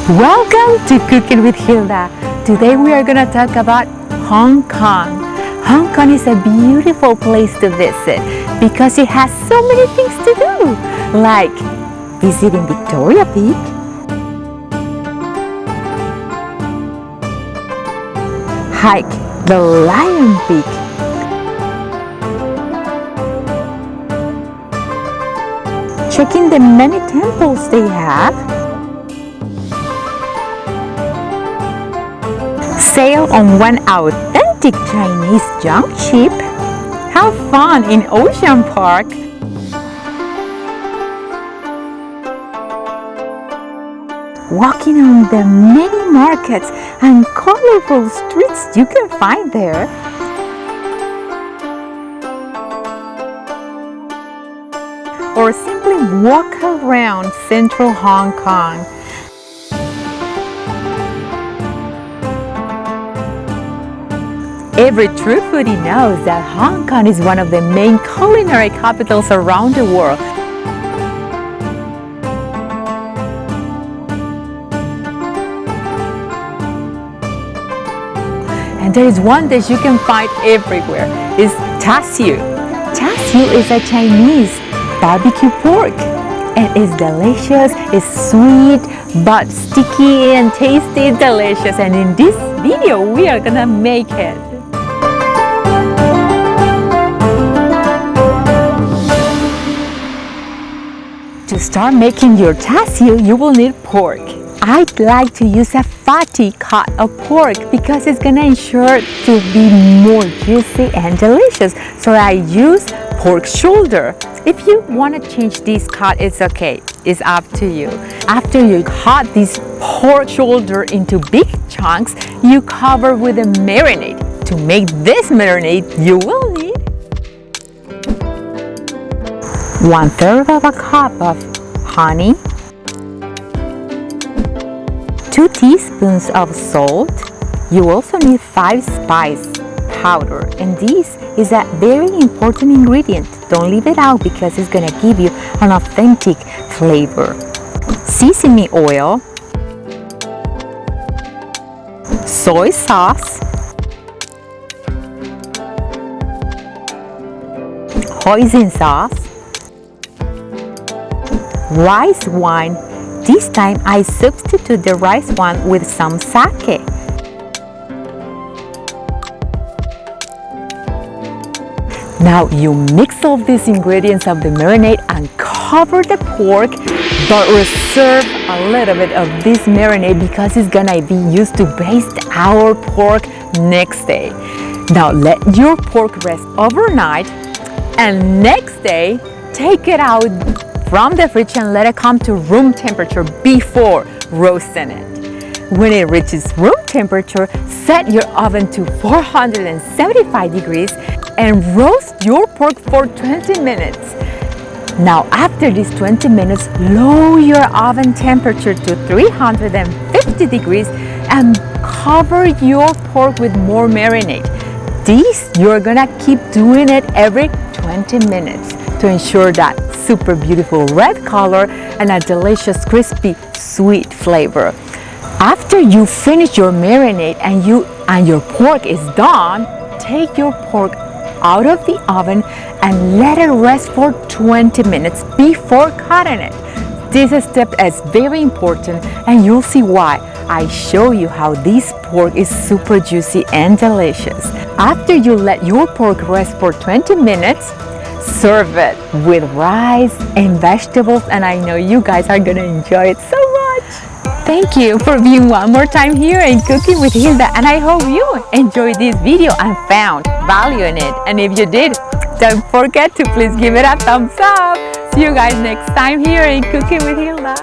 Welcome to Cookin with Hilda. Today we are going to talk about Hong Kong. Hong Kong is a beautiful place to visit because it has so many things to do, like visiting Victoria Peak, hike the Lion Peak, checking the many temples they have, sail on one authentic Chinese junk ship, have fun in Ocean Park, walking on the many markets and colorful streets you can find there, or simply walk around central Hong Kong. Every true foodie knows that Hong Kong is one of the main culinary capitals around the world. And there is one dish you can find everywhere. It's Tatsu. Tatsu is a Chinese barbecue pork. And it's delicious, it's sweet, but sticky and tasty, delicious. And in this video, we are gonna make it. To start making your Tatsu, you will need pork. I'd like to use a fatty cut of pork because it's gonna ensure to be more juicy and delicious. So I use pork shoulder. If you want to change this cut, it's okay. It's up to you. After you cut this pork shoulder into big chunks, you cover with a marinade. To make this marinade, you will need 1/3 of a cup of honey, 2 teaspoons of salt. You also need 5 spice powder, and this is a very important ingredient. Don't leave it out because it's gonna give you an authentic flavor. Sesame oil, soy sauce, hoisin sauce, rice wine. This time I substitute the rice wine with some sake. Now you mix all these ingredients of the marinade and cover the pork, but reserve a little bit of this marinade because it's gonna be used to baste our pork next day. Now let your pork rest overnight, and next day take it out from the fridge and let it come to room temperature before roasting it. When it reaches room temperature, set your oven to 475 degrees and roast your pork for 20 minutes. Now after these 20 minutes, lower your oven temperature to 350 degrees and cover your pork with more marinade. This, you're gonna keep doing it every 20 minutes to ensure that super beautiful red color and a delicious crispy sweet flavor. After you finish your marinade and your pork is done, take your pork out of the oven and let it rest for 20 minutes before cutting it. This step is very important, and you'll see why. I show you how this pork is super juicy and delicious. After you let your pork rest for 20 minutes, serve it with rice and vegetables, and I know you guys are gonna enjoy it so much. Thank you for being one more time here in Cooking with Hilda, and I hope you enjoyed this video and found value in it. And if you did, don't forget to please give it a thumbs up. See you guys next time here in Cooking with Hilda.